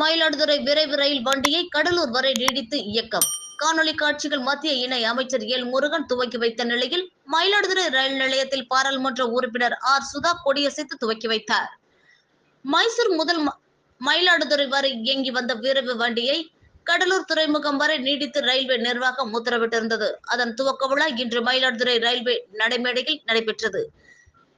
மயிலாடுதுறை விரைவு ரயில் வண்டியை கடலூர் வரை நீடித்து இயக்கம். காணொலி காட்சிகள் மத்திய இணை அமைச்சர் எல் முருகன் துவக்கி வைத்த நிலையில் மயிலாடுதுறை ரயில் நிலையத்தில் பாராளுமன்ற உறுப்பினர் ஆர் சுதா கொடியசைத்து துவக்கி வைத்தார். மைசூர் முதல் மயிலாடுதுறை வரை இயங்கி வந்த விரைவு வண்டியை கடலூர் துறைமுகம் வரை நீடித்து ரயில்வே நிர்வாகம் உத்தரவிட்டிருந்தது. அதன் துவக்க விழா இன்று மயிலாடுதுறை ரயில்வே நடைமேடையில் நடைபெற்றது.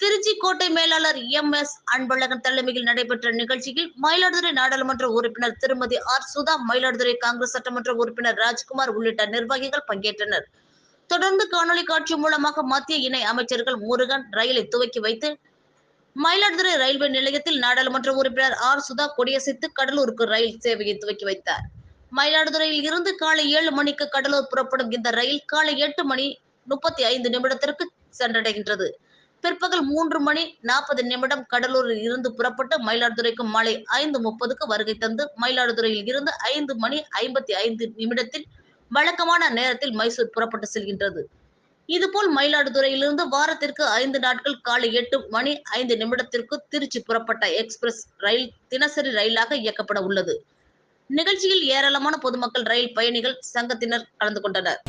திருச்சி கோட்டை மேலாளர் எம்.எஸ். அன்பழகன் தலைமையில் நடைபெற்ற நிகழ்ச்சியில் மயிலாடுதுறை நாடாளுமன்ற உறுப்பினர் திருமதி ஆர் சுதா, மயிலாடுதுறை காங்கிரஸ் சட்டமன்ற உறுப்பினர் ராஜ்குமார் உள்ளிட்ட நிர்வாகிகள் பங்கேற்றனர். தொடர்ந்து காணொலி காட்சி மூலமாக மத்திய இணை அமைச்சர்கள் முருகன் ரயிலை துவக்கி வைத்து மயிலாடுதுறை ரயில்வே நிலையத்தில் நாடாளுமன்ற உறுப்பினர் ஆர் சுதா கொடியசைத்து கடலூருக்கு ரயில் சேவையை துவக்கி வைத்தார். மயிலாடுதுறையில் இருந்து காலை 7 மணிக்கு கடலூர் புறப்படும் இந்த ரயில் காலை 8:35 சென்றடைகின்றது. பிற்பகல் 3:40 கடலூரில் இருந்து புறப்பட்டு மயிலாடுதுறைக்கு மாலை 5:30 வருகை தந்து மயிலாடுதுறையில் இருந்து 5:55 வழக்கமான நேரத்தில் மைசூர் புறப்பட்டு செல்கின்றது. இதுபோல் மயிலாடுதுறையிலிருந்து வாரத்திற்கு 5 நாட்கள் காலை 8:05 திருச்சி புறப்பட்ட எக்ஸ்பிரஸ் ரயில் தினசரி ரயிலாக இயக்கப்பட உள்ளது. நிகழ்ச்சியில் ஏராளமான பொதுமக்கள், ரயில் பயணிகள் சங்கத்தினர் கலந்து கொண்டனர்.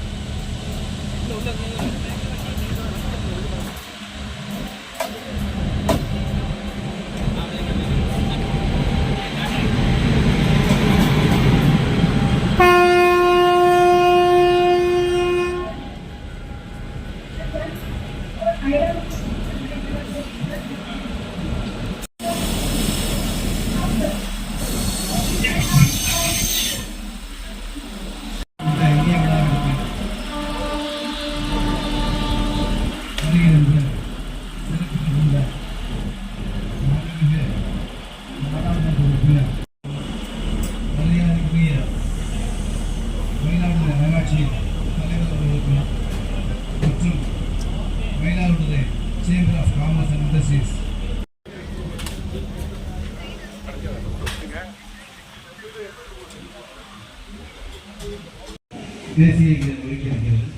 Mayiladuthurai chamber of commerce and industries தேசிய ஒழிக்கிறது.